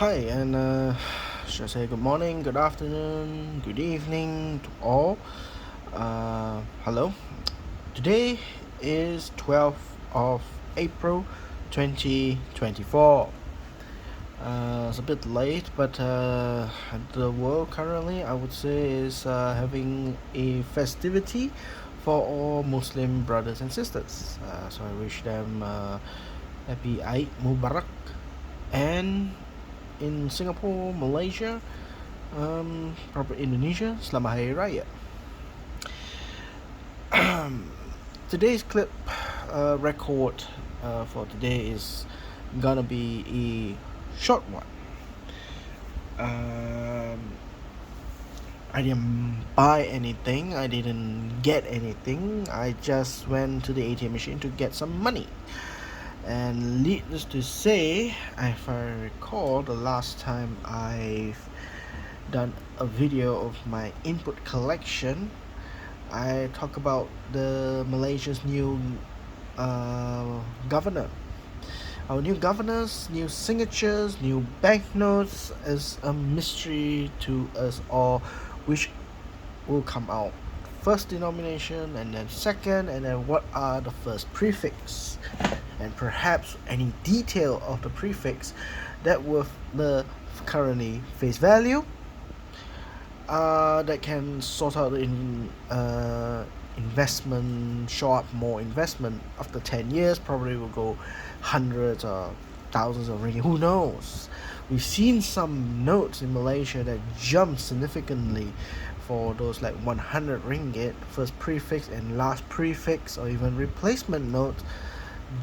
Hi, and should I say good morning, good afternoon, good evening to all. Hello. Today is 12th of April 2024. It's a bit late, but the world currently, I would say, is having a festivity for all Muslim brothers and sisters. So I wish them happy Eid Mubarak. And in Singapore, Malaysia, probably Indonesia, Selamat Hari Raya. Today's clip record for today is gonna be a short one. I didn't buy anything, I didn't get anything, I just went to the ATM machine to get some money. And needless to say, if I recall, the last time I've done a video of my input collection, I talk about the Malaysia's new governor. Our new governors, new signatures, new banknotes is a mystery to us all, which will come out first denomination and then second, and then what are the first prefix, and perhaps any detail of the prefix that with the currently face value that can sort out the investment, show up more investment after 10 years, probably will go hundreds or thousands of ringgit, who knows. We've seen some notes in Malaysia that jump significantly for those like 100 ringgit first prefix and last prefix, or even replacement notes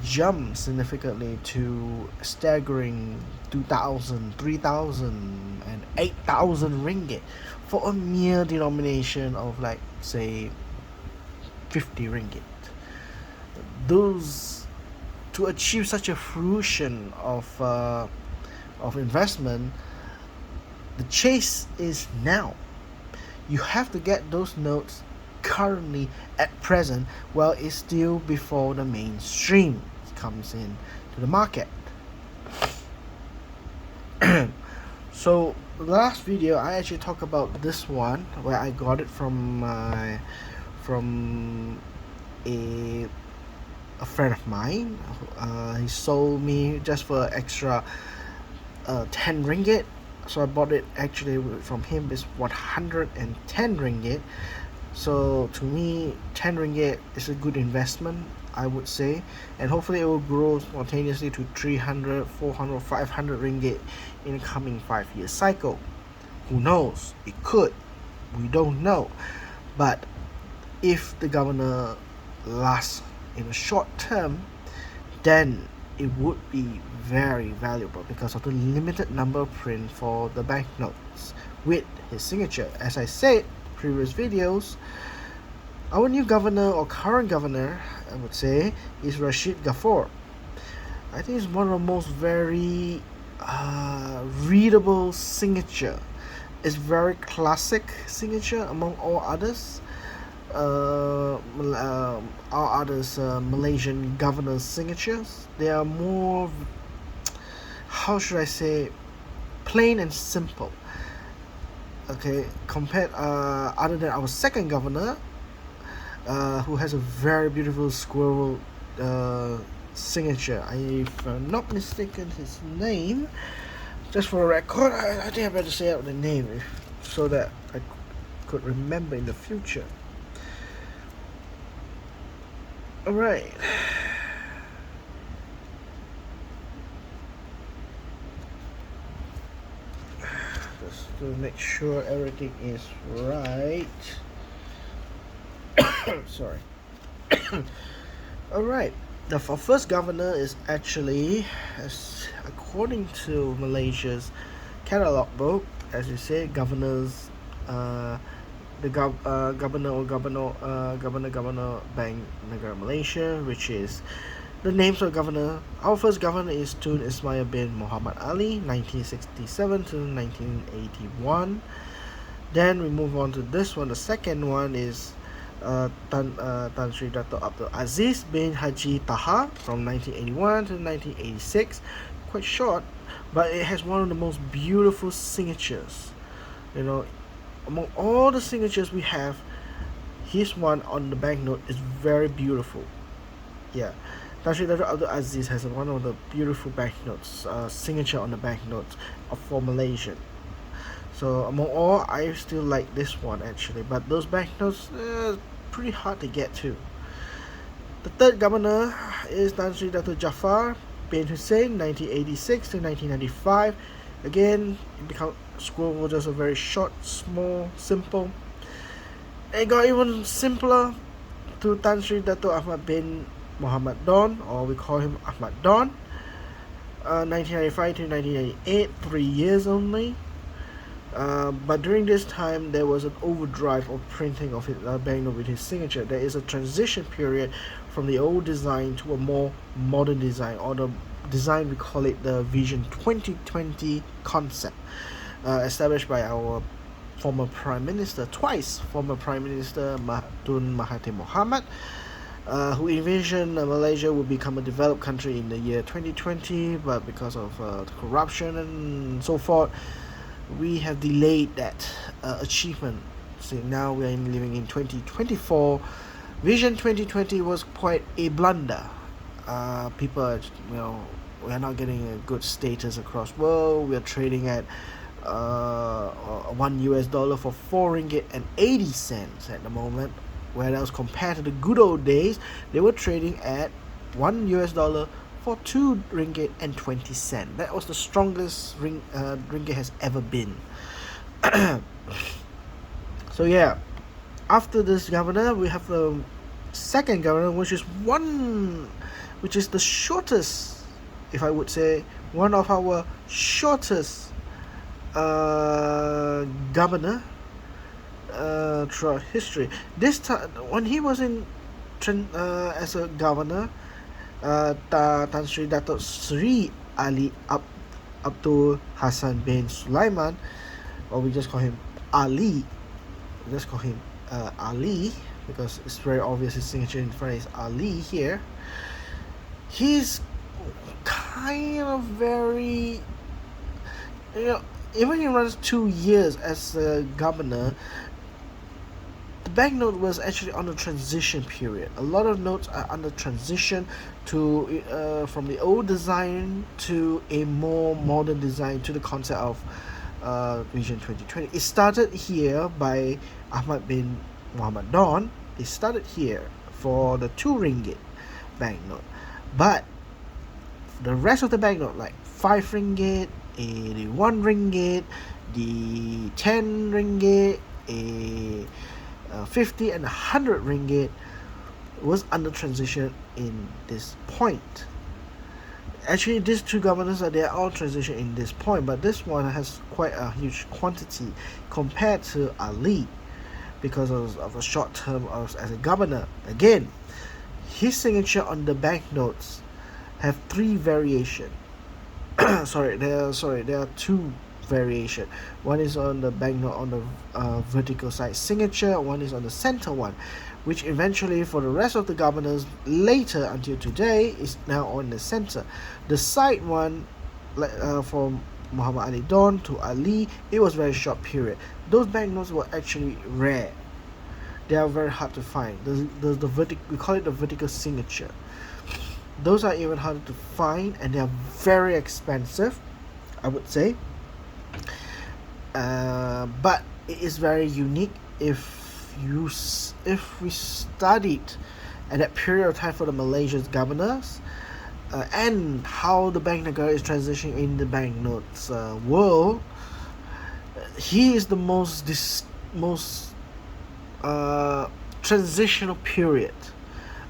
jump significantly to staggering 2,000, 3,000 and 8,000 ringgit for a mere denomination of like say 50 ringgit. Those, to achieve such a fruition of investment, the chase is now. You have to get those notes currently at present while it's still before the mainstream comes in to the market. So last video I actually talked about this one where I got it from a friend of mine. He sold me just for extra 10 ringgit. So I bought it actually from him is 110 ringgit. So to me, 10 ringgit is a good investment, I would say, and hopefully it will grow spontaneously to 300, 400, 500 ringgit in the coming 5-year cycle. Who knows? It could. We don't know. But if the governor lasts in the short term, then it would be very valuable because of the limited number of print for the banknotes with his signature. As I said previous videos, our new governor or current governor, I would say, is Rashid Ghaffur. I think it's one of the most very readable signature. It's very classic signature among all others. Malaysian governors' signatures, they are more, how should I say, plain and simple. Okay, compared other than our second governor, who has a very beautiful squirrel signature. If I'm not mistaken, his name, just for a record, I think I better say out the name so that I could remember in the future. Alright. Just to make sure everything is right. Sorry. Alright. The first governor is actually, according to Malaysia's catalog book, as you say, governors, the governor Bank Negara Malaysia, which is the names of governor. Our first governor is Tun Ismail bin Muhammad Ali, 1967 to 1981. Then we move on to this one. The second one is Tan Sri Dato' Abdul Aziz bin Haji Taha from 1981 to 1986. Quite short. but it has one of the most beautiful signatures. You know, among all the signatures we have, his one on the banknote is very beautiful. Yeah, Tan Sri Dato Abdul Aziz has one of the beautiful banknotes, signature on the banknotes for Malaysia. So among all, I still like this one actually, but those banknotes pretty hard to get to. The third governor is Tan Sri Dato Jafar bin Hussein, 1986 to 1995. Again, scroll was just a very short, small, simple. It got even simpler to Tan Sri Dato Ahmad bin Muhammad Don, or we call him Ahmad Don, 1995 to 1998, 3 years only. But during this time, there was an overdrive of printing of his banknote with his signature. There is a transition period from the old design to a more modern design, or the design we call it the Vision 2020 concept, established by our former Prime Minister, twice former Prime Minister Tun Mahathir Mohamad, who envisioned Malaysia would become a developed country in the year 2020, but because of corruption and so forth, we have delayed that achievement. So now we are living in 2024. Vision 2020 was quite a blunder. People, we are not getting a good status across world. We are trading at $1 for 4 ringgit and 80 cents at the moment. Whereas compared to the good old days, they were trading at $1 for 2 ringgit and 20 cents. That was the strongest ringgit has ever been. So yeah, after this governor, we have the second governor, which is the shortest, if I would say, one of our shortest governor throughout history. This time, when he was in as a governor, Tan Sri Dato Sri Ali Abdul Hassan bin Sulaiman, or we just call him Ali. We just call him Ali because it's very obvious his signature in front is Ali here. He's kind of very, even he runs 2 years as a governor, the banknote was actually on a transition period. A lot of notes are under transition to from the old design to a more modern design, to the concept of Vision 2020. It started here by Ahmad bin Muhammad Don. It started here for the 2 ringgit banknote, but the rest of the banknote, like 5 ringgit, the 1 ringgit, the 10 ringgit, 50 and 100 ringgit, was under transition in this point. Actually, these 2 governors they are all transition in this point, but this one has quite a huge quantity compared to Ali because of a short term as a governor. Again, his signature on the banknotes have 3 variation. there are 2 variation. One is on the banknote on the vertical side signature, one is on the center one, which eventually for the rest of the governors later until today is now on the center. The side one, from Muhammad Ali Don to Ali, it was very short period. Those banknotes were actually rare. They are very hard to find. We call it the vertical signature. Those are even harder to find, and they are very expensive, I would say. But it is very unique if we studied at that period of time for the Malaysia's governors, and how the bank negara is transitioning in the banknotes world. He is the most transitional period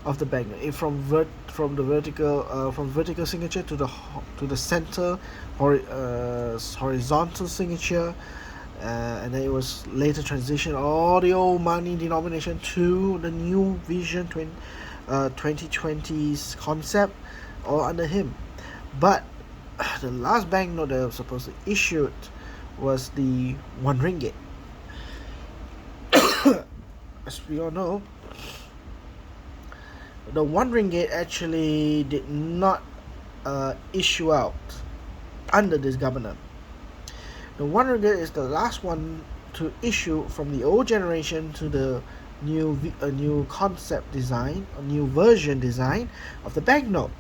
of the banknote, from vertical signature to the center horizontal signature, and then it was later transition all the old money denomination to the new Vision 2020's concept, all under him. But the last banknote that was supposed to issue was the 1 ringgit. As we all know, the 1 ringgit actually did not issue out under this governor. The 1 ringgit is the last one to issue from the old generation to the new concept design, a new version design of the banknote,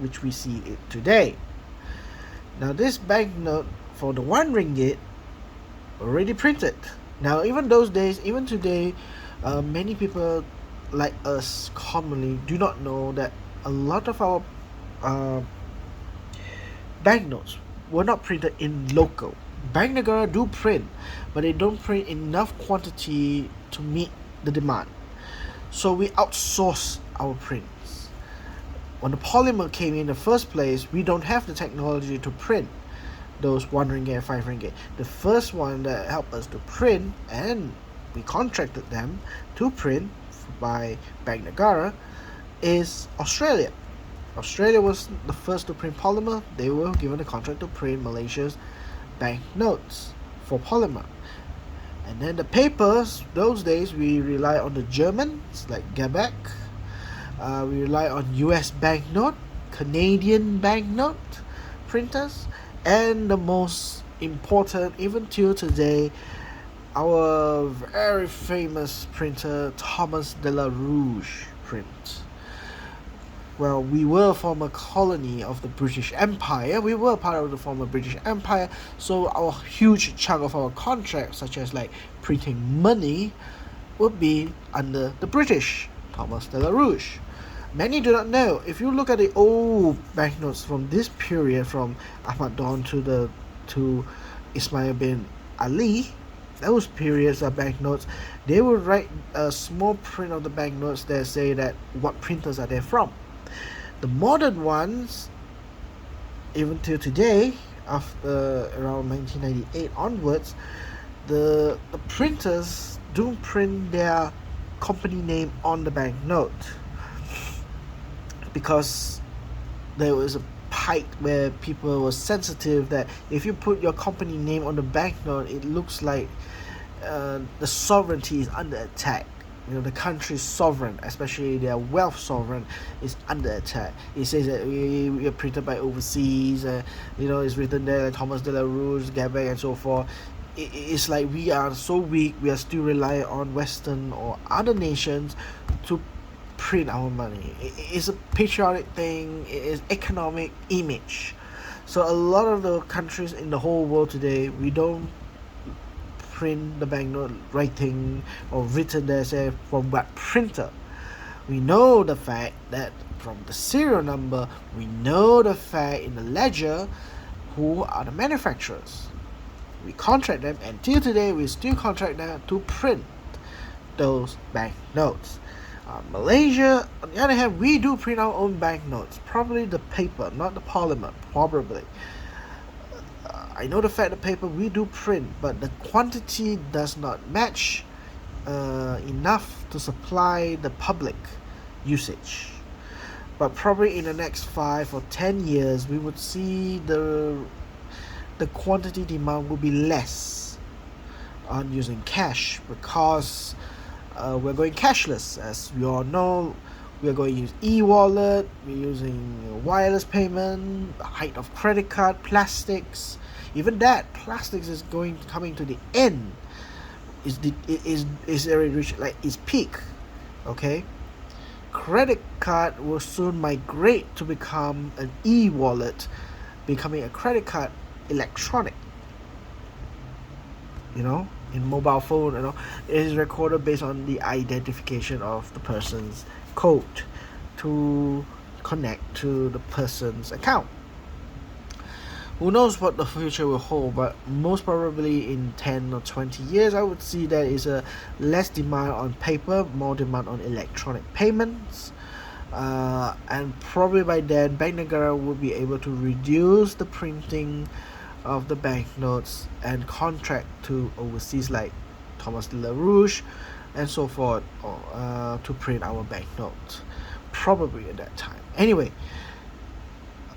which we see it today. Now this banknote for the 1 ringgit already printed. Now even those days, even today, many people like us commonly do not know that a lot of our banknotes were not printed in local. Bank Negara do print, but they don't print enough quantity to meet the demand. So we outsource our prints. When the polymer came in the first place, we don't have the technology to print those 1 ringgit and 5 ringgit. The first one that helped us to print, and we contracted them to print by Bank Negara, is Australia. Australia was the first to print polymer. They were given a contract to print Malaysia's banknotes for polymer. And then the papers, those days we rely on the Germans like Gebek. We rely on US banknote, Canadian banknote printers, and the most important, even till today, our very famous printer Thomas de la Rouge print. Well, we were a former colony of the British Empire. We were part of the former British Empire, so our huge chunk of our contract, such as like printing money, would be under the British, Thomas de la Rouge. Many do not know. If you look at the old banknotes from this period, from Ahmad Dawn to Ismail bin Ali, those periods of banknotes, they would write a small print of the banknotes that say that what printers are they from. The modern ones, even till today, after around 1998 onwards, the printers don't print their company name on the banknote, because there was a height where people were sensitive that if you put your company name on the banknote, it looks like the sovereignty is under attack. The country's sovereign, especially their wealth sovereign, is under attack. It says that we are printed by overseas, it's written there like Thomas de la Rouge, Gebek, and so forth. It's like we are so weak, we are still relying on Western or other nations to print our money. It's a patriotic thing, it is economic image. So a lot of the countries in the whole world today, we don't print the banknote writing or written there say from what printer. We know the fact that from the serial number, we know the fact in the ledger who are the manufacturers. We contract them, and till today we still contract them to print those banknotes. Malaysia, on the other hand, we do print our own banknotes, probably the paper, not the polymer, probably. I know the fact the paper we do print, but the quantity does not match enough to supply the public usage. But probably in the next 5 or 10 years, we would see the quantity demand will be less on using cash, because we're going cashless. As we all know, we're going to use e-wallet, we're using wireless payment, the height of credit card, plastics. Even that, plastics is coming to the end. Is already reached like its peak. Okay, credit card will soon migrate to become an e-wallet, becoming a credit card electronic. In mobile phone, it is recorded based on the identification of the person's code to connect to the person's account. Who knows what the future will hold, but most probably in 10 or 20 years, I would see there is a less demand on paper, more demand on electronic payments. And probably by then, Bank Negara will be able to reduce the printing of the banknotes and contract to overseas like Thomas de la Rouge and so forth to print our banknotes. Probably at that time. Anyway,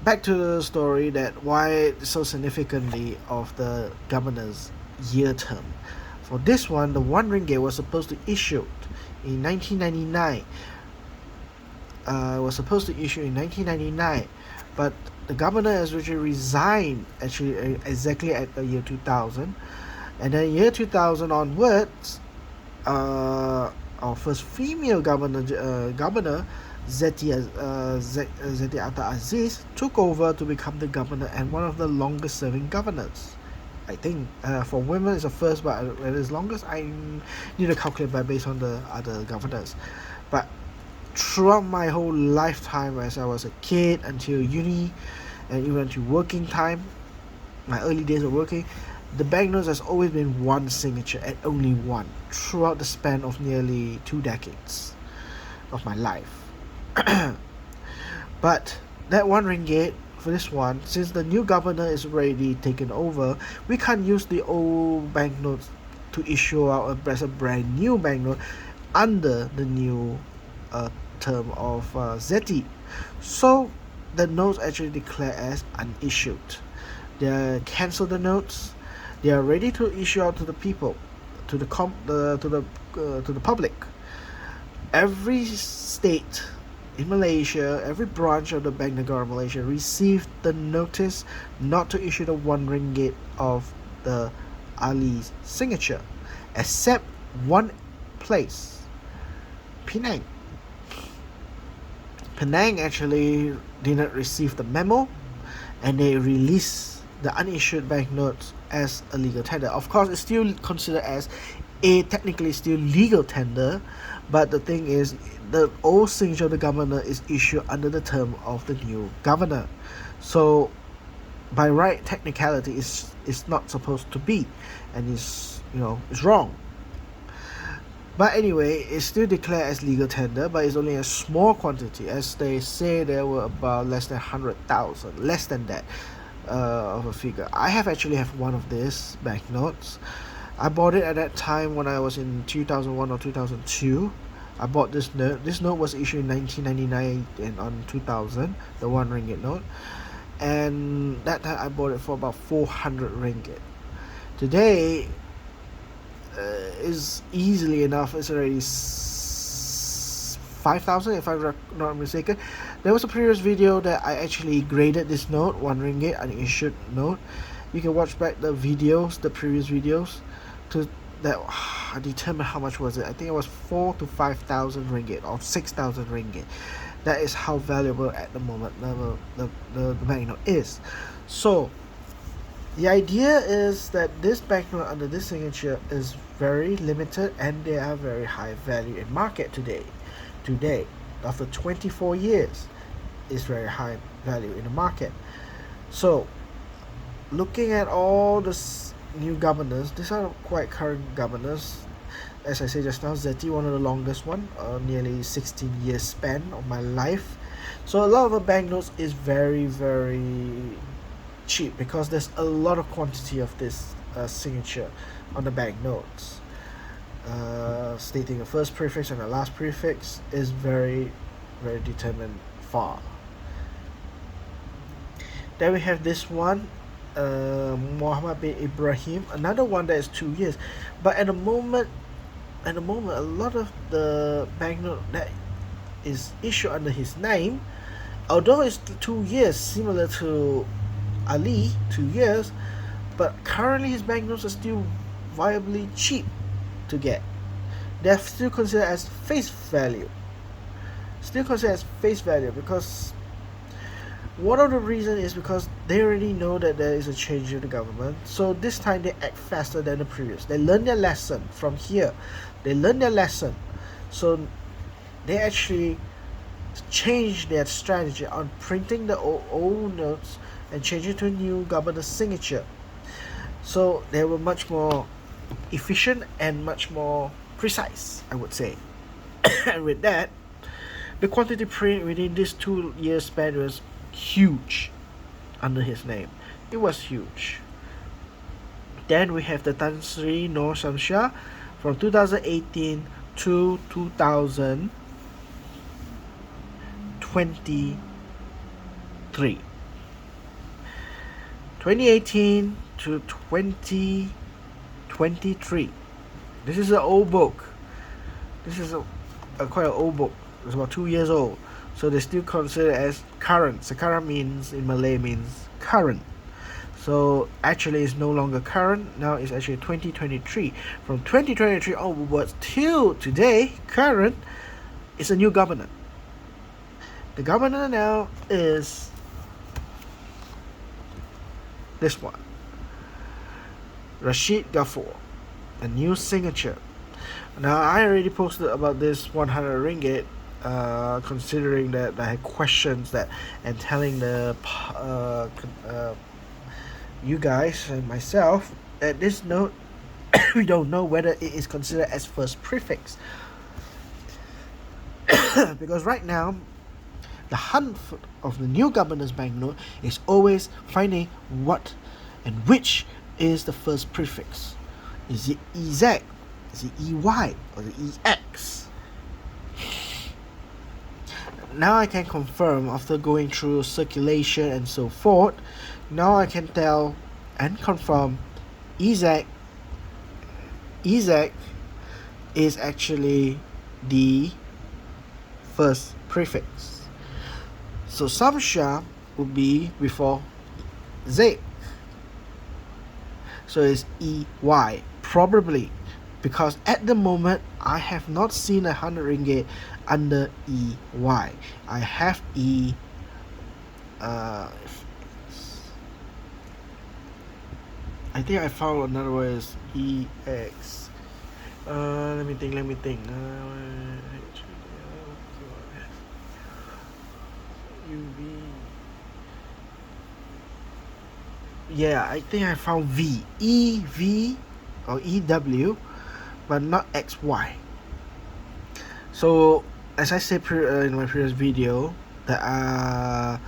back to the story that why so significantly of the governor's year term. For this one, the 1 ringgit was supposed to issue in 1999. But the governor has actually resigned exactly at the year 2000, and then year 2000 onwards, our first female governor Zeti Atta Aziz took over to become the governor and one of the longest serving governors. I think for women it's the first, but it is longest. I need to calculate by based on the other governors. But throughout my whole lifetime, as I was a kid until uni and even until working time, my early days of working, the banknotes has always been one signature and only one throughout the span of nearly 2 decades of my life. But that 1 ringgit for this one, since the new governor is already taken over, we can't use the old banknotes to issue out as a brand new banknote under the new term of Zeti. So the notes actually declare as unissued. They cancel the notes. They are ready to issue out to the people, to the public. Every state in Malaysia, every branch of the Bank Negara Malaysia received the notice not to issue the 1 ringgit of the Ali's signature, except one place, Penang. Penang actually did not receive the memo, and they released the unissued banknotes as a legal tender. Of course, it's still considered as a technically still legal tender, but the thing is, the old signature of the governor is issued under the term of the new governor. So, by right technicality, it's not supposed to be, and it's wrong. But anyway, it's still declared as legal tender, but it's only a small quantity. As they say, there were about less than 100,000, less than that of a figure. I actually have one of these banknotes. I bought it at that time when I was in 2001 or 2002. I bought this note. This note was issued in 1999 and on 2000, the 1 ringgit note. And that time I bought it for about 400 ringgit. Today, is easily enough. It's already 5,000 if I'm not mistaken. There was a previous video that I actually graded this note, 1 ringgit, an issued note. You can watch back the videos, the previous videos, to that determine how much was it. I think it was 4,000 to 5,000 ringgit or 6,000 ringgit. That is how valuable at the moment the banknote is. So the idea is that this banknote under this signature is very limited, and they are very high value in market today. Today, after 24 years, is very high value in the market. So, looking at all the new governors, these are quite current governors. As I said just now, Zeti, one of the longest one, nearly 16 years span of my life. So a lot of the banknotes is very, very cheap because there's a lot of quantity of this signature on the banknotes. Stating the first prefix and the last prefix is very, very determined far. Then we have this one, Muhammad bin Ibrahim, another one that is 2 years. But at the moment, a lot of the banknote that is issued under his name, although it's 2 years, similar to Ali, 2 years, but currently his banknotes are still viably cheap to get. They're still considered as face value. Because one of the reasons is because they already know that there is a change in the government. So this time they act faster than the previous. They learn their lesson from here. So they actually change their strategy on printing the old notes and change it to a new governor's signature. So they were much more efficient and much more precise, I would say. And with that, the quantity print within this 2 year span was huge under his name. It was huge. Then we have the Tan Sri Noor Shamsia from 2018 to 2023. 2018 to 2023. This is an old book. This is quite an old book. It's about 2 years old. so they still consider it as current. Sekarang means in Malay means current. So actually it's no longer current, now it's actually 2023. From 2023 onwards till today, current is a new governor. The governor now is this one, Rashid Ghaffur, a new signature. Now I already posted about this 100 ringgit, considering that I had questions that and telling the you guys and myself that this note we don't know whether it is considered as first prefix. Because right now the hunt of the new governor's banknote is always finding what and which is the first prefix. Is it EZ? Is it EY? Or the EX? Now I can confirm after going through circulation and so forth. Now I can tell and confirm EZ is actually the first prefix. So Samsha would be before Z. So it's EY, probably, because at the moment I have not seen 100 ringgit under EY. I have I think I found another word is EX. Let me think. Yeah, I think I found V. EV or EW, but not XY. So, as I said in my previous video, that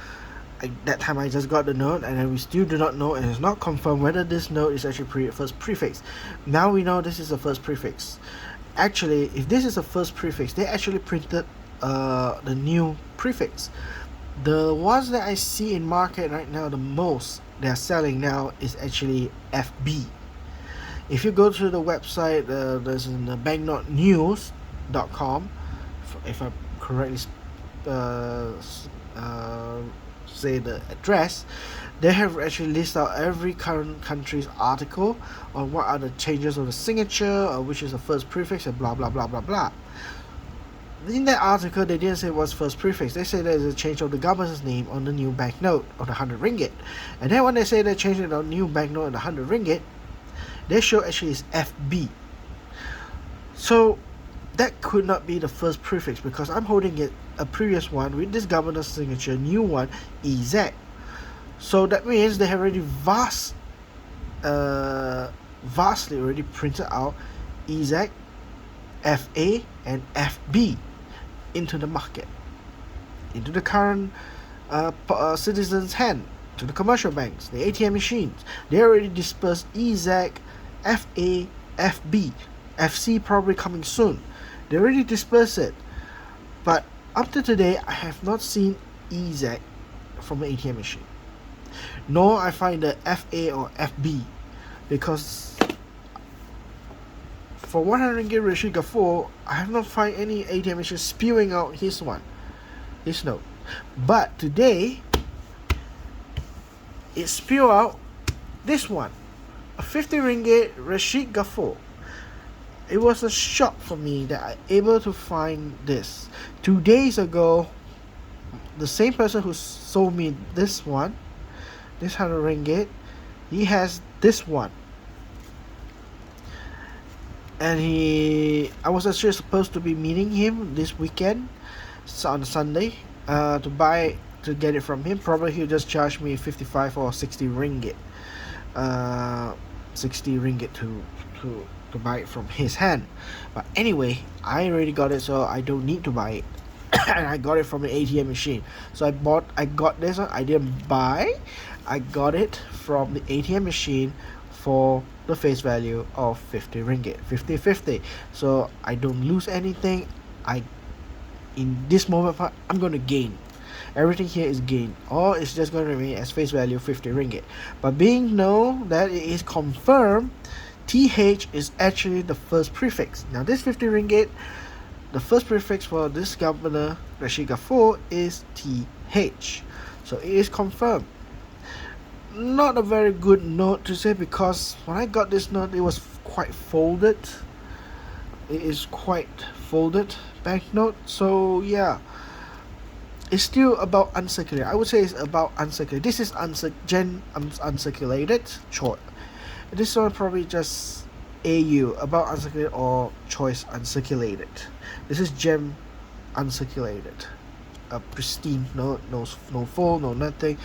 that time I just got the note, and then we still do not know, and it's not confirmed whether this note is actually first prefix. Now we know this is the first prefix. Actually, if this is the first prefix, they actually printed the new prefix. The ones that I see in market right now, the most they are selling now is actually FB. If you go to the website, there's in the banknotenews.com, if I correctly say the address, they have actually listed out every current country's article on what are the changes of the signature, or which is the first prefix, and blah blah blah blah blah. In that article, they didn't say what's first prefix. They say there's a change of the governor's name on the new banknote of the 100 ringgit. And then when they say they changed it on the new banknote of the 100 ringgit, they show actually is FB. So that could not be the first prefix, because I'm holding it a previous one with this governor's signature, new one EZ. So that means they have already vastly already printed out EZ, FA and FB into the market, into the current citizens' hand, to the commercial banks, the ATM machines. They already dispersed EZ, FA, FB, FC probably coming soon. They already dispersed it, but up to today I have not seen EZ from an ATM machine, nor I find the FA or FB, because for 100 ringgit Rashid Ghaffur, I have not find any ATM machine spewing out his note. But today, it spew out this one, a 50 ringgit Rashid Ghaffur. It was a shock for me that I able to find this. 2 days ago, the same person who sold me this one, this 100 ringgit, he has this one. And I was actually supposed to be meeting him this weekend, on Sunday, to get it from him. Probably he'll just charge me 55 or 60 ringgit, 60 ringgit to buy it from his hand. But anyway, I already got it, so I don't need to buy it. And I got it from an ATM machine. So I got this one. I didn't buy. I got it from the ATM machine for the face value of 50 ringgit, 50-50. So I don't lose anything. In this moment I'm going to gain. Everything here is gain, or it's just going to remain as face value 50 ringgit. But being known that it is confirmed, TH is actually the first prefix. Now this 50 ringgit, the first prefix for this governor Rashid Ghaffur is TH. So it is confirmed. Not a very good note to say, because when I got this note it was quite folded. It is quite folded banknote. So yeah, it's still about uncirculated. I would say it's about uncirculated. This is uncirculated short. This one probably just AU, about uncirculated, or choice uncirculated. This is gem uncirculated. A pristine, no fold, no nothing.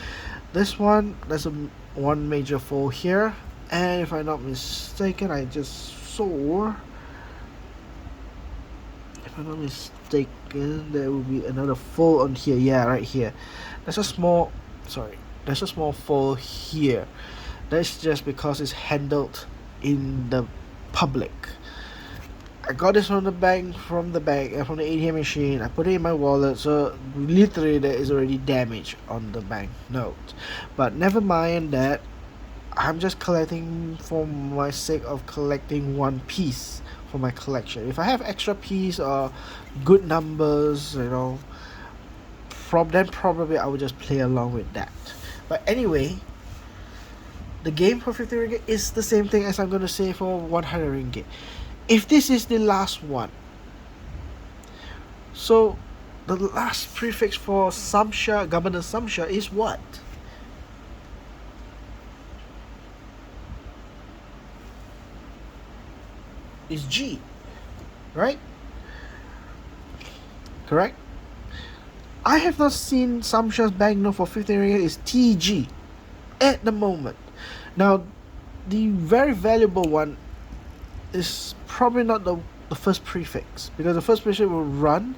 This one, there's one major fold here, and if I'm not mistaken, I just saw. If I'm not mistaken, there will be another fold on here. Yeah, right here. There's a small fold here. That's just because it's handled in the public. I got this from the bank, from the ATM machine. I put it in my wallet, so literally there is already damage on the banknote. But never mind that. I'm just collecting for my sake of collecting one piece for my collection. If I have extra piece or good numbers, then probably I would just play along with that. But anyway, the game for 50 ringgit is the same thing as I'm going to say for 100 ringgit. If this is the last one, so the last prefix for Samsha, Governor Samsha, is what? Is G, right? Correct? I have not seen Samsha's banknote for 50 ringgit is TG at the moment. Now, the very valuable one is probably not the first prefix, because the first prefix will run,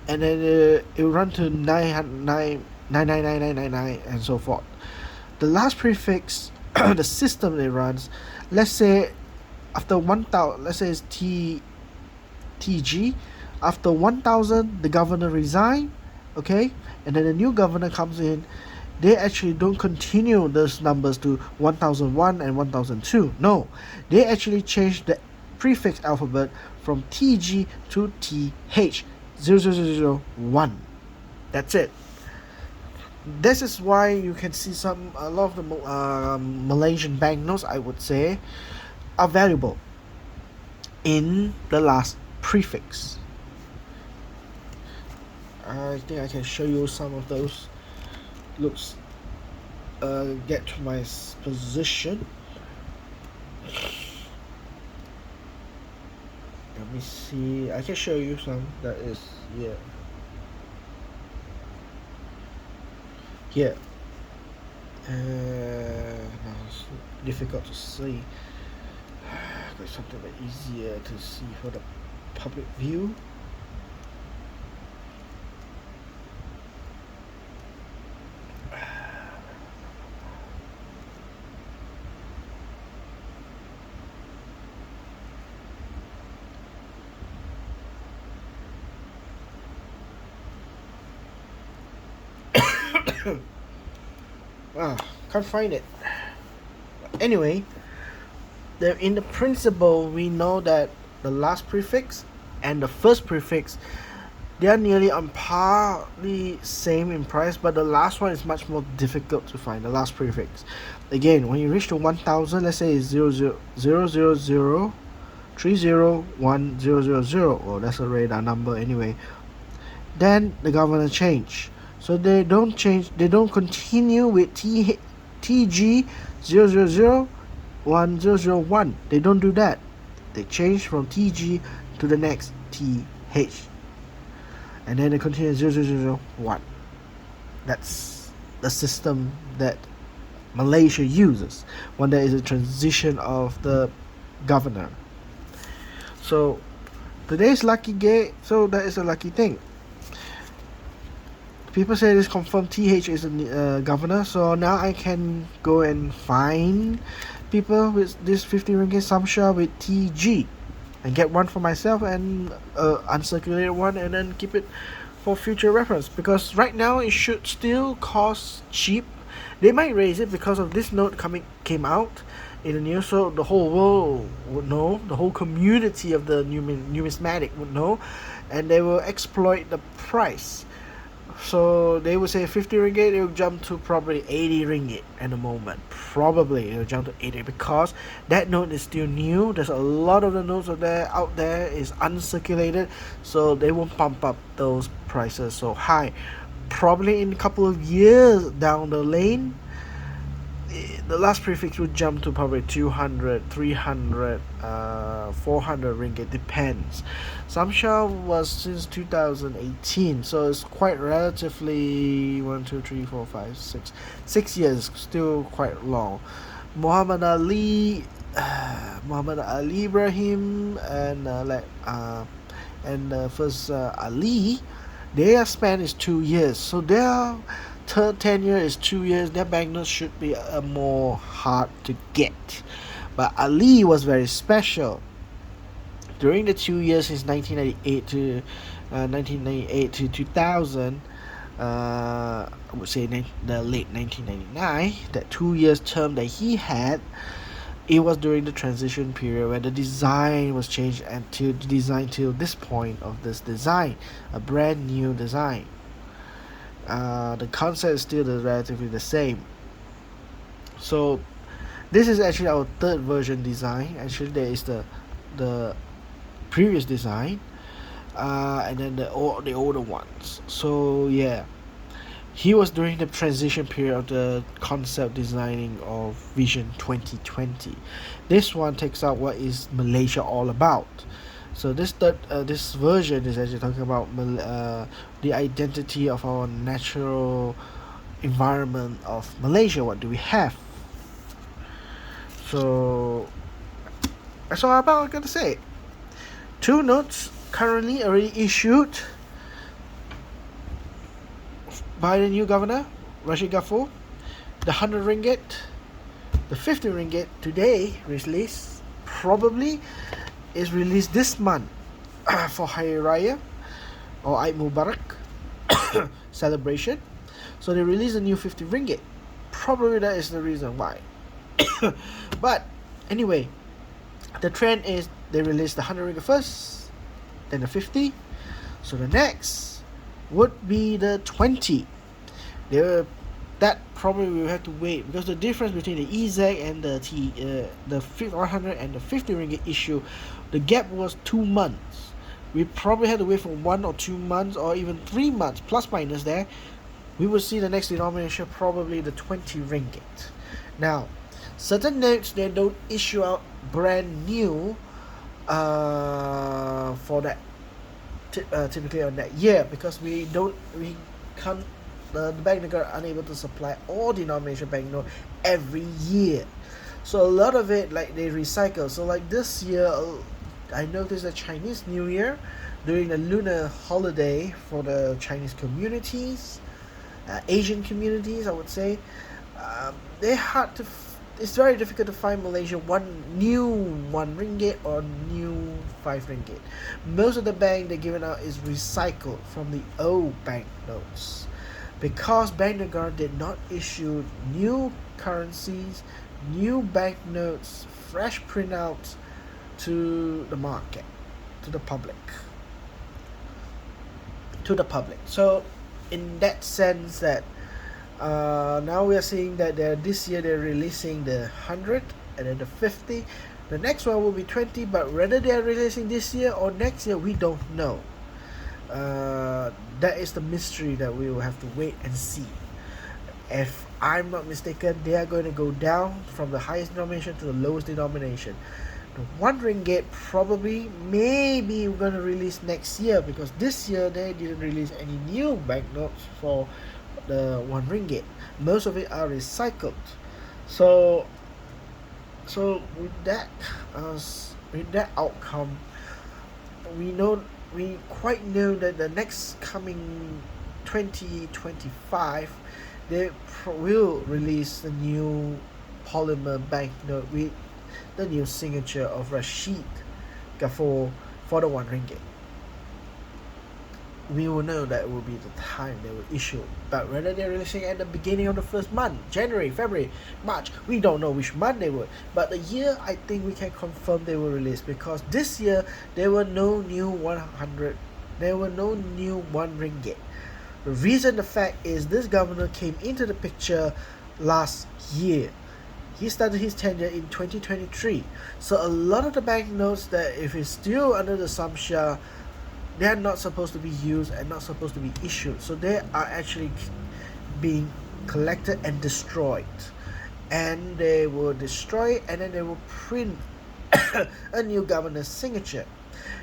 and then it will run to 99999 and so forth. The last prefix, the system it runs, let's say after 1000, let's say it's TG, after 1000 the governor resign, okay, and then a new governor comes in. They actually don't continue those numbers to 1001 and 1002. No, they actually change the prefix alphabet from TG to TH 0001. That's it. This is why you can see a lot of the Malaysian banknotes, I would say, are valuable in the last prefix. I think I can show you some of those. Looks get to my position. Let me see. I can show you some. That is here. Now it's difficult to see. Got something a bit easier to see for the public view. Can't find it. Anyway, in the principle, we know that the last prefix and the first prefix, they are nearly on par, the same in price, but the last one is much more difficult to find. The last prefix, again, when you reach to 1000, let's say it's 000301000. Well, that's a radar number anyway. Then the governor change. So they don't change. They don't continue with TG 0001001. They don't do that. They change from TG to the next TH, and then they continue 0001. That's the system that Malaysia uses when there is a transition of the governor. So today's lucky day. So that is a lucky thing. People say this confirmed TH is a governor, so now I can go and find people with this 50 ringgit Samsha with TG and get one for myself and uncirculated one, and then keep it for future reference, because right now it should still cost cheap. They might raise it because of this note came out, in the news, so the whole world would know, the whole community of the numismatic would know, and they will exploit the price. So they would say 50 ringgit, it will jump to probably 80 ringgit at the moment. Probably it will jump to 80 because that note is still new. There's a lot of the notes out there is uncirculated, so they won't pump up those prices so high. Probably in a couple of years down the lane, the last prefix would jump to probably 200, 300, 400 ringgit, depends. Samsha was since 2018, so it's quite relatively 1, 2, 3, 4, 5, 6 years, still quite long. Muhammad Ali, Muhammad Ali Ibrahim, and first Ali, their span is 2 years, so their third tenure is 2 years. Their banknotes should be more hard to get, but Ali was very special. During the 2 years since 1998 to 2000, I would say the late 1999, that 2 years term that he had, it was during the transition period where the design was changed and to the design till this point of this design, a brand new design. The concept is still relatively the same. So this is actually our third version design. Actually, there is the previous design, and then the older ones. So yeah, he was during the transition period of the concept designing of Vision 2020. This one takes out what is Malaysia all about. So this version is actually talking about the identity of our natural environment of Malaysia. What do we have? So that's all I'm gonna say. 2 notes currently already issued by the new governor, Rashid Ghafur. The 100 ringgit, the 50 ringgit today released, probably is released this month for Hari Raya or Eid Mubarak celebration. So they released a new 50 ringgit. Probably that is the reason why. But anyway, the trend is they release the 100 ringgit first, then the 50. So the next would be the 20. That probably we will have to wait, because the difference between the EZ and the 100 and the 50 ringgit issue, the gap was 2 months. We probably had to wait for 1 or 2 months or even 3 months plus minus there. We will see the next denomination, probably the 20 ringgit. Now, certain notes they don't issue out brand new for that typically on that year, because we can't, the bank are unable to supply all denomination banknote every year. So a lot of it, like, they recycle. So like this year, I noticed that Chinese New Year, during the lunar holiday for the Chinese communities, Asian communities, I would say, it's very difficult to find Malaysia new 1 ringgit or new 5 ringgit. Most of the bank they're giving out is recycled from the old banknotes, because Bank Negara did not issue new currencies, new banknotes, fresh printouts to the market, to the public. So in that sense, that now we are seeing that this year they're releasing the 100 and then the 50. The next one will be 20, but whether they are releasing this year or next year, we don't know. That is the mystery that we will have to wait and see. If I'm not mistaken, they are going to go down from the highest denomination to the lowest denomination. The 1 ringgit probably, maybe we're going to release next year, because this year they didn't release any new banknotes for the 1 ringgit. Most of it are recycled. So with that outcome, we quite know that the next coming 2025 they will release the new polymer banknote with the new signature of Rashid Ghafur for the 1 ringgit. we will know that will be the time they will issue. But whether they're releasing at the beginning of the first month, January, February, March, we don't know which month they would. But the year, I think we can confirm they will release, because this year there were no new 100, there were no new 1 ringgit. The reason, the fact is, this governor came into the picture last year. He started his tenure in 2023. So a lot of the banknotes that if it's still under the Samsha, they're not supposed to be used and not supposed to be issued. So they are actually being collected and destroyed. And they will destroy it, and then they will print a new governor's signature.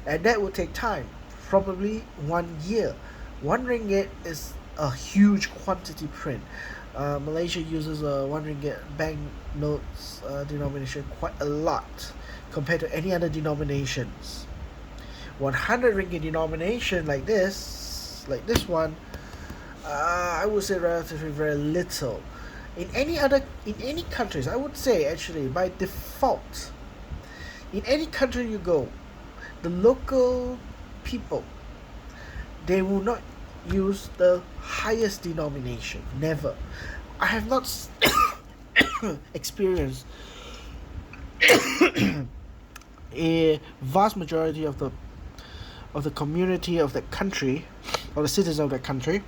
And that will take time, probably 1 year. 1 ringgit is a huge quantity print. Malaysia uses a 1 ringgit banknotes denomination quite a lot compared to any other denominations. 100 ringgit denomination like this one, I would say relatively very little. In any countries, I would say actually by default, in any country you go, the local people, they will not use the highest denomination. Never. I have not experienced a vast majority of the community of the country, or the citizens of that country.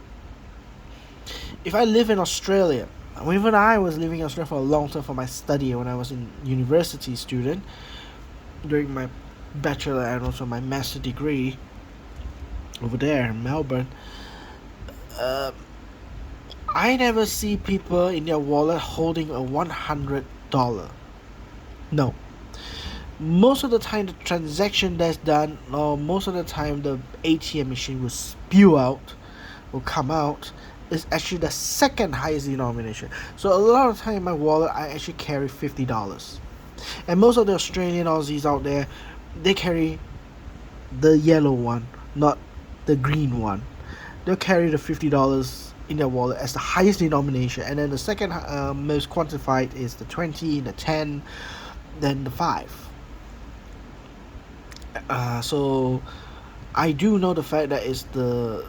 If I live in Australia, even I was living in Australia for a long time for my study when I was in university student, during my bachelor and also my master degree over there in Melbourne. I never see people in their wallet holding a $100. No. Most of the time the transaction that's done, or most of the time the ATM machine will come out, is actually the second highest denomination. So a lot of time in my wallet I actually carry $50. And most of the Australian Aussies out there, they carry the yellow one, not the green one. They'll carry the $50 in their wallet as the highest denomination, and then the second most quantified is the 20, the 10, then the 5. So I do know the fact that it's the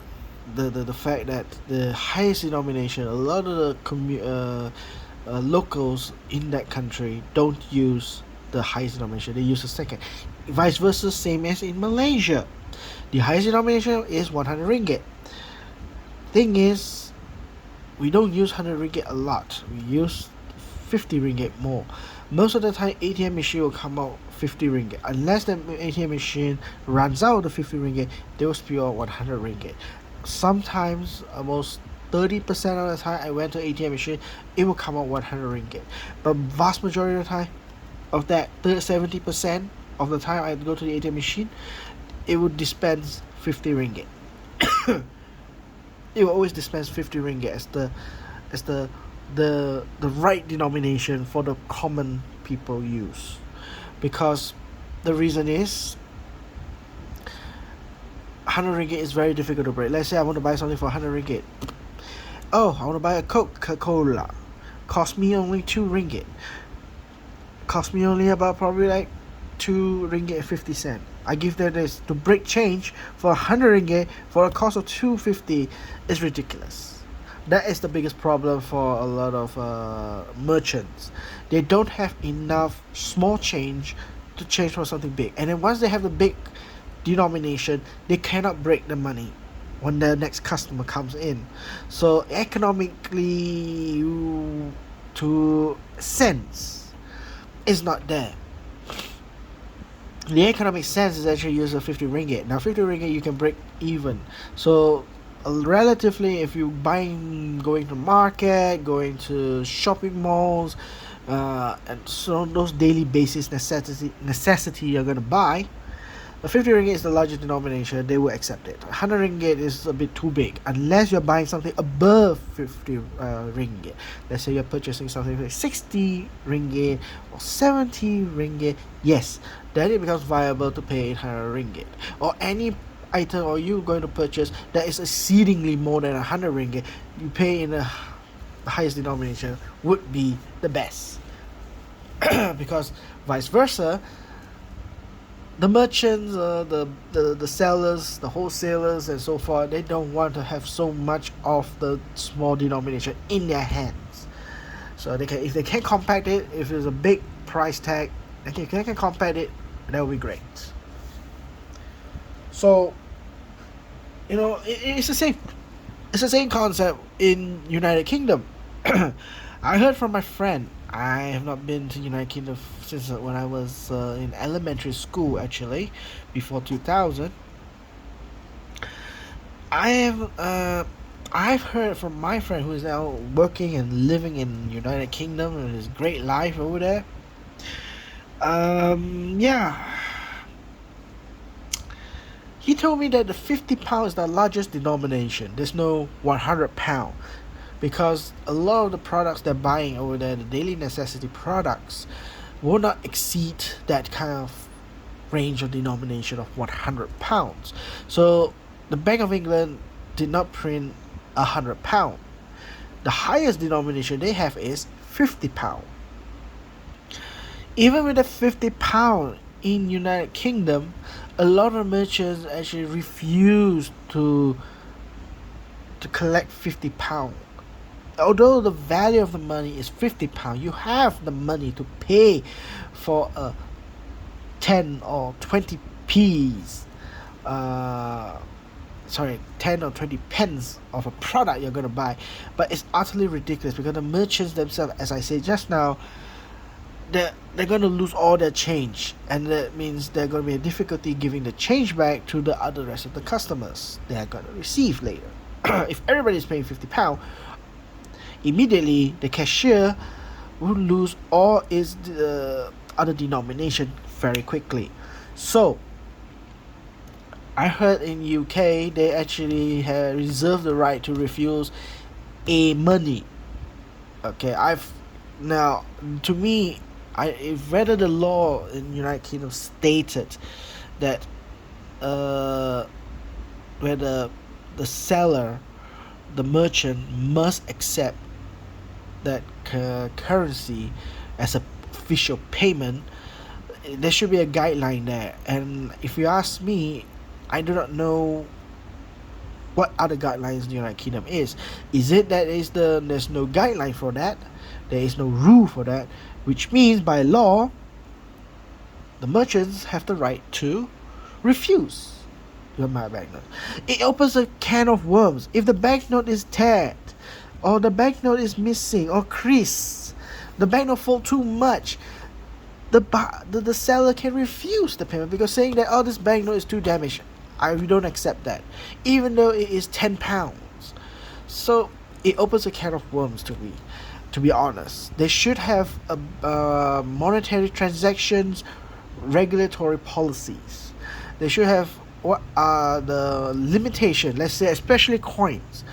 fact that the highest denomination, a lot of the locals in that country don't use the highest denomination, they use the second. Vice versa, same as in Malaysia. The highest denomination is 100 ringgit. Thing is, we don't use 100 ringgit a lot. We use 50 ringgit more. Most of the time, ATM machine will come out 50 ringgit. Unless the ATM machine runs out of the 50 ringgit, they will spew out 100 ringgit. Sometimes, almost 30% of the time I went to ATM machine, it will come out 100 ringgit. But vast majority of the time, of that 70% of the time I go to the ATM machine, it would dispense 50 ringgit. It will always dispense 50 ringgit as the right denomination for the common people use. Because the reason is 100 ringgit is very difficult to break. Let's say I want to buy something for 100 ringgit. Oh, I want to buy a Coca-Cola. Cost me only 2 ringgit. Cost me only about probably like 2 ringgit and 50 cent. I give them this to break change for 100 ringgit for a cost of 250 is ridiculous. That is the biggest problem for a lot of merchants. They don't have enough small change to change for something big, and then once they have the big denomination, they cannot break the money when the next customer comes in. So economically, to sense is not there. The economic sense is actually use of 50 ringgit. Now 50 ringgit you can break even. So relatively, if you buying, going to market, going to shopping malls, and so those daily basis necessity you're gonna buy, the 50 ringgit is the largest denomination, they will accept it. 100 ringgit is a bit too big, unless you're buying something above 50 ringgit. Let's say you're purchasing something like 60 ringgit or 70 ringgit. Yes, then it becomes viable to pay 100 ringgit. Or any item or you going to purchase that is exceedingly more than 100 ringgit, you pay in the highest denomination would be the best. Because vice versa, the merchants, the sellers, the wholesalers, and so forth, they don't want to have so much of the small denomination in their hands. So they can, if they can compact it, if there's a big price tag, they can compact it. That would be great. So it's the same. It's the same concept in United Kingdom. I heard from my friend. I have not been to United Kingdom since when I was in elementary school, actually, before 2000. I have I've heard from my friend who is now working and living in United Kingdom and his great life over there. Yeah, he told me that the £50 is the largest denomination. There's no £100 because a lot of the products they're buying over there, the daily necessity products, will not exceed that kind of range of denomination of £100. So the Bank of England did not print £100. The highest denomination they have is £50. Even with the £50 in United Kingdom, a lot of merchants actually refuse to collect £50. Although the value of the money is £50, you have the money to pay for a 10 or 20 p's 10 or 20 pence of a product you're going to buy. But it's utterly ridiculous because the merchants themselves, as I said just now, they're going to lose all their change, and that means they're going to be a difficulty giving the change back to the other rest of the customers they are going to receive later. If everybody is paying £50, immediately the cashier will lose all its other denomination very quickly. So I heard in UK they actually have reserved the right to refuse a money. Okay, now to me, if whether the law in United Kingdom stated that whether the seller, the merchant must accept that currency as a official payment, there should be a guideline there. And if you ask me, I do not know what other guidelines the United Kingdom is. Is it that there's no guideline for that? There is no rule for that, which means by law, the merchants have the right to refuse your my banknote. It opens a can of worms. If the banknote is teared, or the banknote is missing, or creased, the banknote fold too much, the seller can refuse the payment because saying that this banknote is too damaged. We don't accept that, even though it is £10. So it opens a can of worms to me. To be honest, they should have monetary transactions regulatory policies. They should have what are the limitation. Let's say especially coins.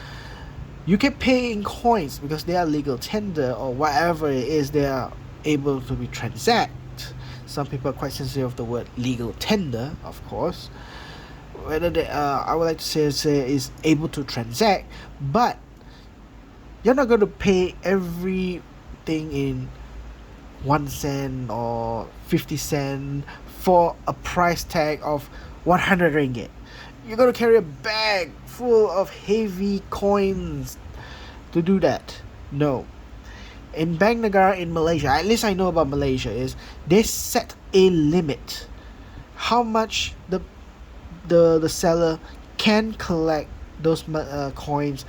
You can pay in coins because they are legal tender or whatever it is. They are able to be transact. Some people are quite sensitive of the word legal tender, of course. Whether they I would like to say is able to transact, but you're not going to pay everything in 1 cent or 50 cent for a price tag of 100 ringgit. You're going to carry a bag full of heavy coins to do that. No. In Bank Negara in Malaysia, at least I know about Malaysia, is they set a limit how much the seller can collect those coins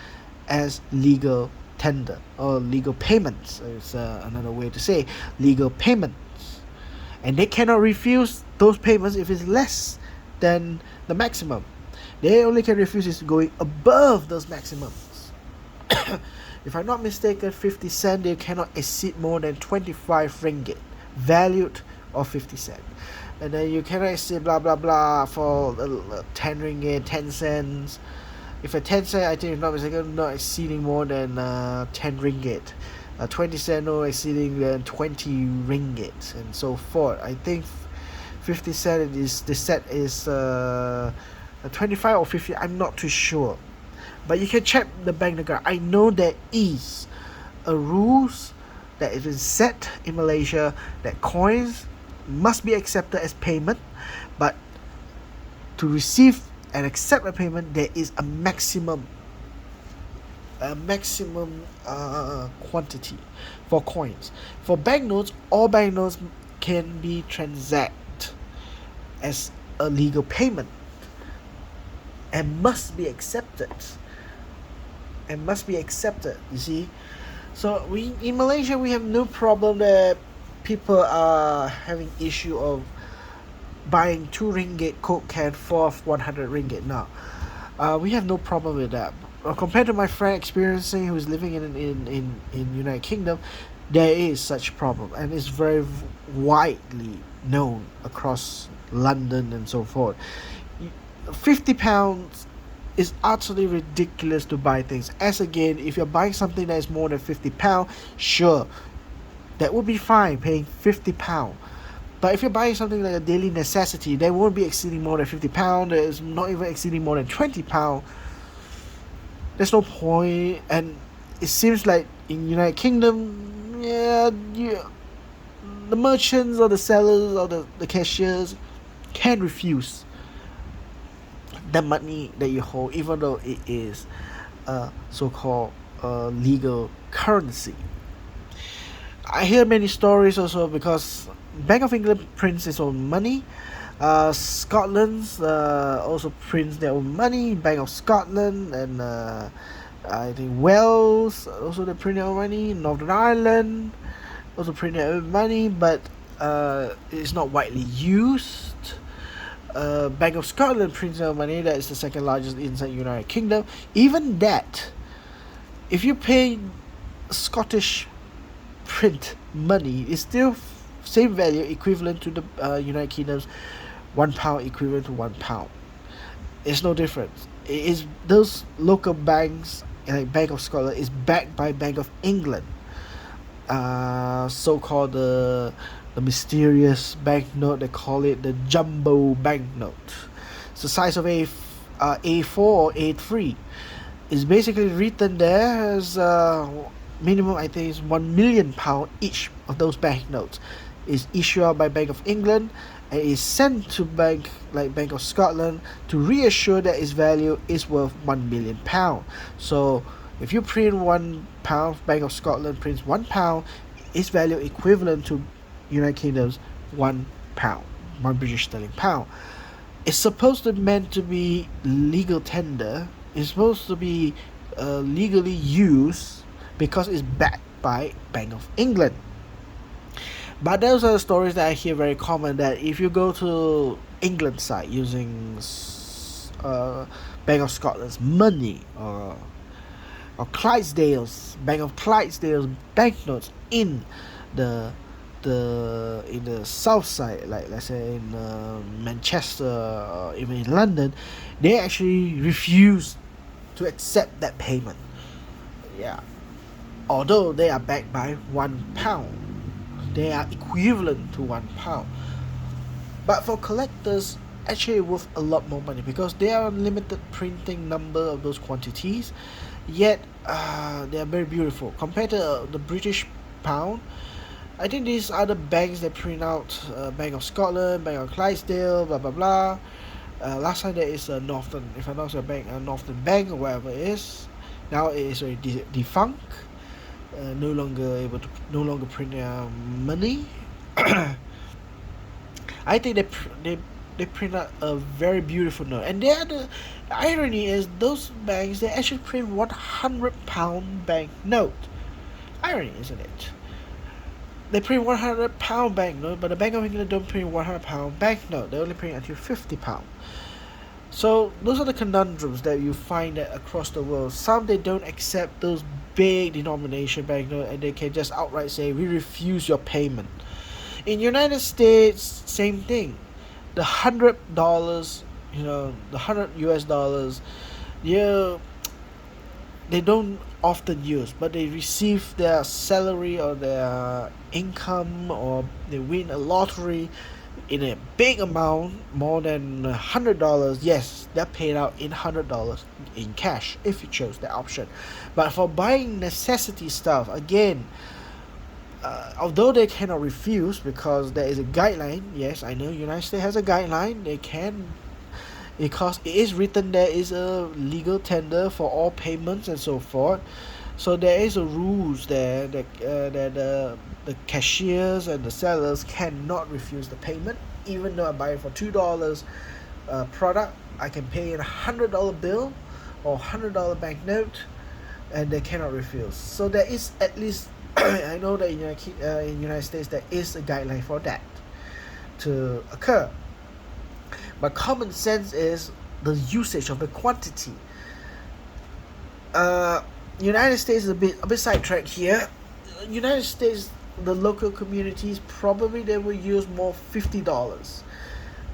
as legal tender or legal payments. It's another way to say legal payments, and they cannot refuse those payments if it's less than the maximum. They only can refuse is going above those maximums. If I'm not mistaken, 50 cent they cannot exceed more than 25 ringgit valued of 50 cent. And then you cannot exceed blah blah blah for 10 ringgit, 10 cents. If a 10 cent, I think if not mistaken, not exceeding more than 10 ringgit. 20 cent no exceeding than 20 ringgit, and so forth. I think 50 cent is the set is 25 or 50. I'm not too sure, but you can check the Bank Negara. I know there is a rules that is set in Malaysia that coins must be accepted as payment, but to receive and accept a payment, there is a maximum quantity for coins. For banknotes, all banknotes can be transacted as a legal payment and must be accepted. You see, so we in Malaysia we have no problem that people are having issue of buying 2 ringgit Coke can for 100 ringgit now. We have no problem with that. Compared to my friend experiencing who's living in United Kingdom, there is such problem, and it's very widely known across London and so forth. £50 is utterly ridiculous to buy things. As again, if you're buying something that is more than £50, sure, that would be fine, paying £50. But if you're buying something like a daily necessity, that won't be exceeding more than £50. That is not even exceeding more than £20. There's no point, and it seems like in United Kingdom, the merchants or the sellers or the cashiers can refuse the money that you hold, even though it is so-called legal currency. I hear many stories also because Bank of England prints its own money. Scotland's also prints their own money. Bank of Scotland and I think Wales also they print their own money. Northern Ireland also print their own money, but it's not widely used. Bank of Scotland prints their own money. That is the second largest inside United Kingdom. Even that, if you pay Scottish print money, it's still same value equivalent to the United Kingdom's £1 equivalent to £1. It's no difference. It is those local banks like Bank of Scotland is backed by Bank of England. So-called the mysterious banknote, they call it the jumbo banknote. It's the size of A4 or A3. It's basically written there as minimum I think is £1 million each of those banknotes is issued out by Bank of England and is sent to bank like Bank of Scotland to reassure that its value is worth £1 million. So if you print £1, Bank of Scotland prints £1, its value equivalent to United Kingdom's £1, £1 British sterling pound. It's supposed to meant to be legal tender. It's supposed to be legally used because it's backed by Bank of England. But those are the stories that I hear very common, that if you go to England side using Bank of Scotland's money or Clydesdale's Bank of Clydesdale's banknotes in the south side, like let's say in Manchester or even in London, they actually refuse to accept that payment. Yeah, although they are backed by £1, they are equivalent to £1. But for collectors, actually worth a lot more money because they are limited printing number of those quantities. Yet they are very beautiful compared to the British pound. I think these other banks that print out Bank of Scotland, Bank of Clydesdale, blah blah blah. Last time there is a Northern, if I'm not mistaken, Northern Bank or whatever it is. Now it is already defunct. No longer print their money. I think they print out a very beautiful note, and the irony is those banks, they actually print £100 banknote. Irony, isn't it? They print £100 banknote, but the Bank of England don't print £100 banknote. They only print until £50. So those are the conundrums that you find that across the world. Some they don't accept those big denomination banknote, and they can just outright say we refuse your payment. In United States, same thing. The $100, the $100 they don't often use, but they receive their salary or their income, or they win a lottery in a big amount, more than $100. Yes, they're paid out in $100 in cash if you chose that option. But for buying necessity stuff, again, although they cannot refuse because there is a guideline. Yes, I know United States has a guideline. They can, because it is written there is a legal tender for all payments and so forth. So there is a rules there that the cashiers and the sellers cannot refuse the payment. Even though I buy it for $2 product, I can pay in $100 bill or $100 banknote, and they cannot refuse. So there is at least I know that in United States there is a guideline for that to occur. But common sense is the usage of the quantity. United States is a bit sidetracked here. United States, the local communities probably they will use more $50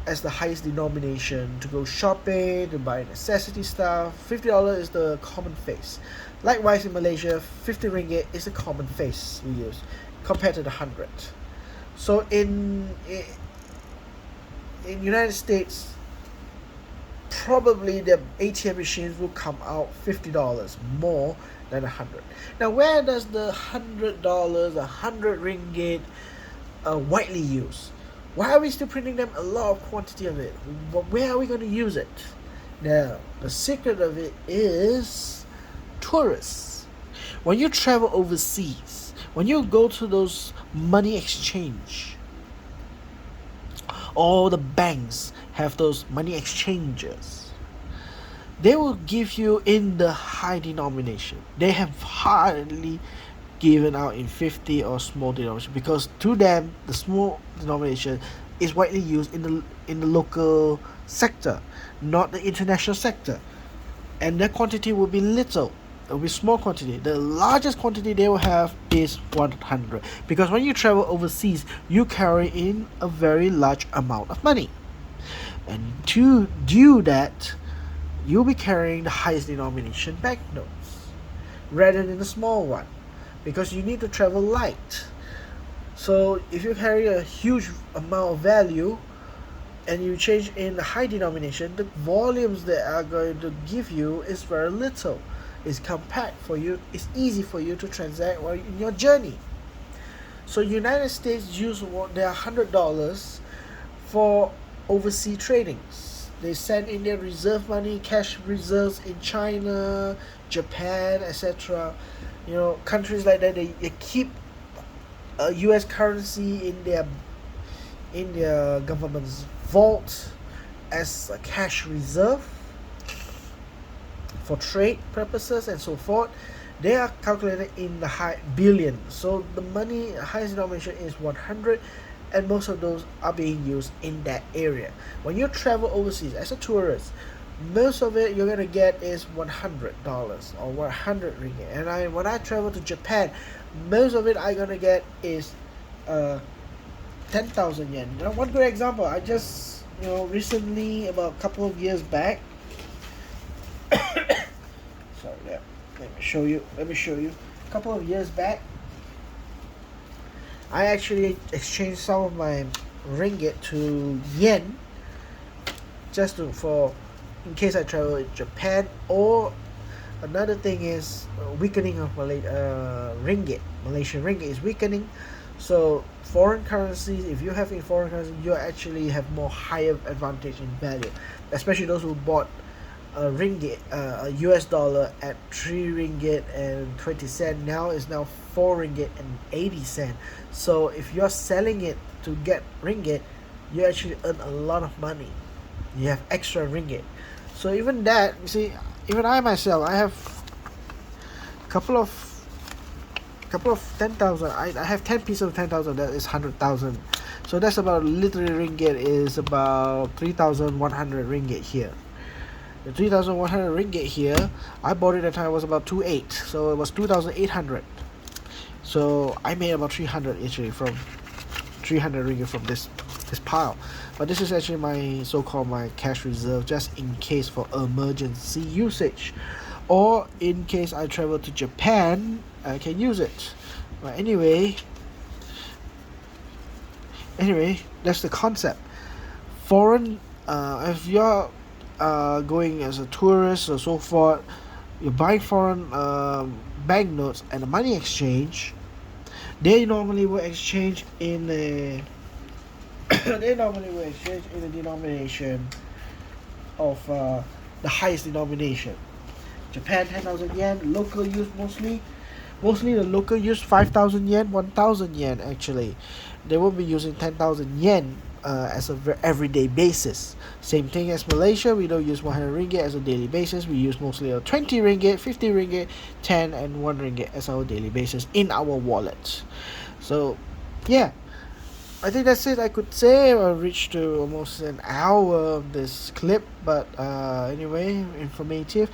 as the highest denomination to go shopping, to buy necessity stuff. $50 is the common face. Likewise in Malaysia, 50 ringgit is a common face we use compared to the 100. So in United States, probably the ATM machines will come out $50 more than 100. Now where does the $100, 100 ringgit widely used? Why are we still printing them a lot of quantity of it? Where are we going to use it? Now the secret of it is tourists. When you travel overseas, when you go to those money exchange, all the banks have those money exchanges. They will give you in the high denomination. They have hardly given out in 50 or small denomination, because to them the small denomination is widely used in the local sector, not the international sector, and their quantity will be little. It will be small quantity. The largest quantity they will have is 100, because when you travel overseas you carry in a very large amount of money, and to do that you'll be carrying the highest denomination banknotes rather than the small one, because you need to travel light. So if you carry a huge amount of value and you change in the high denomination, the volumes they are going to give you is very little. It's compact for you. It's easy for you to transact while in your journey. So United States use their $100 for overseas tradings. They send in their reserve money, cash reserves in China, Japan, etc. Countries like that, they keep US currency in their government's vault as a cash reserve for trade purposes and so forth. They are calculated in the high billion. So the money highest denomination is 100, and most of those are being used in that area. When you travel overseas as a tourist, most of it you're gonna get is $100 or 100 ringgit. And when I travel to Japan, most of it I'm gonna get is 10,000 yen. One good example, I just recently, about a couple of years back, sorry, let me show you. A couple of years back, I actually exchanged some of my ringgit to yen, just in case I travel in Japan. Or another thing is weakening of ringgit. Malaysian ringgit is weakening, so foreign currencies, if you have in foreign currency, you actually have more higher advantage in value, especially those who bought a ringgit, a US dollar at 3 ringgit and 20 cent. Now is 4 ringgit and 80 cent. So if you're selling it to get ringgit, you actually earn a lot of money. You have extra ringgit. So even that, you see, even I myself, I have a couple of 10,000. I have 10 pieces of 10,000. That is 100,000. So that's about, literally ringgit is about 3,100 ringgit here. The 3,100 ringgit here, I bought it at the time, was about 2.8, so it was 2,800. So I made about 300 actually from 300 ringgit from this pile. But this is actually my so-called my cash reserve, just in case for emergency usage, or in case I travel to Japan, I can use it. But anyway, that's the concept. Foreign, if you're going as a tourist or so forth, you're buying foreign banknotes and the money exchange, They normally will exchange in a they normally will exchange in a denomination of the highest denomination. Japan 10,000 yen, local use mostly the local use 5,000 yen, 1,000 yen actually. They won't be using 10,000 yen as a everyday basis. Same thing as Malaysia, we don't use 100 ringgit as a daily basis. We use mostly a 20 ringgit, 50 ringgit, 10 and 1 ringgit as our daily basis in our wallets. So, yeah, I think that's it. I could say I reached to almost an hour of this clip, but anyway, informative.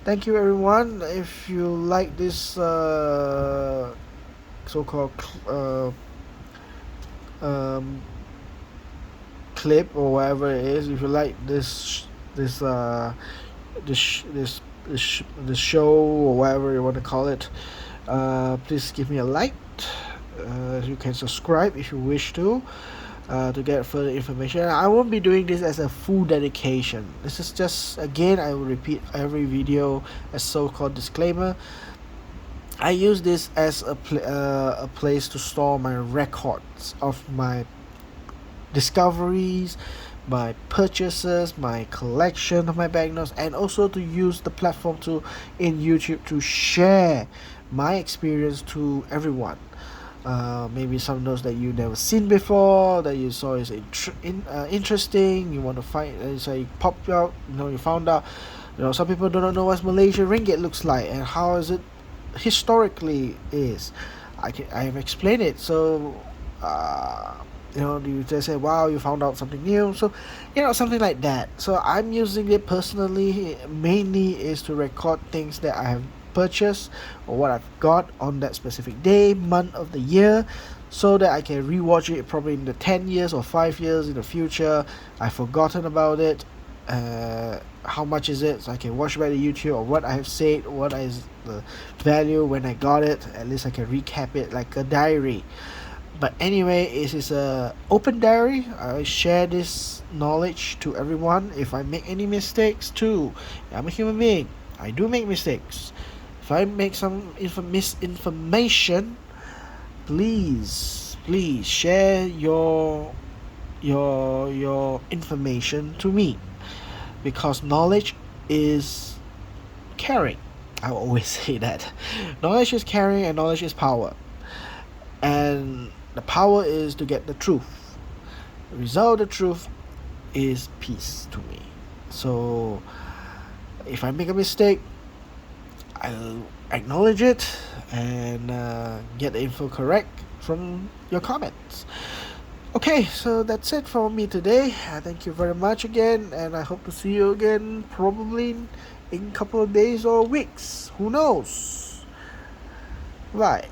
Thank you, everyone. If you like this so-called um, clip or whatever it is, if you like this this show or whatever you want to call it, please give me a like. You can subscribe if you wish to get further information. I won't be doing this as a full dedication. This is just, again, I will repeat every video as so-called disclaimer. I use this as a place to store my records of my discoveries, my purchases, my collection of my banknotes, and also to use the platform to in YouTube to share my experience to everyone. Maybe some of those that you never seen before, that you saw is interesting. You want to find, say, pop out. You found out. Some people do not know what Malaysia ringgit looks like and how is it historically is. I have explained it. So, you just say, wow, you found out something new. So, something like that. So I'm using it personally. Mainly is to record things that I have purchase or what I've got on that specific day, month of the year, so that I can rewatch it probably in the 10 years or 5 years in the future. I've forgotten about it. How much is it? So I can watch back the YouTube or what I have said, what is the value when I got it. At least I can recap it like a diary. But anyway, it is a open diary. I share this knowledge to everyone. If I make any mistakes too, I'm a human being. I do make mistakes. If I make some misinformation, please share your information to me, because knowledge is caring. I will always say that knowledge is caring and knowledge is power, and the power is to get the truth. The result of the truth is peace to me. So if I make a mistake, I'll acknowledge it and get the info correct from your comments. Okay, so that's it for me today. Thank you very much again, and I hope to see you again probably in a couple of days or weeks. Who knows? Bye.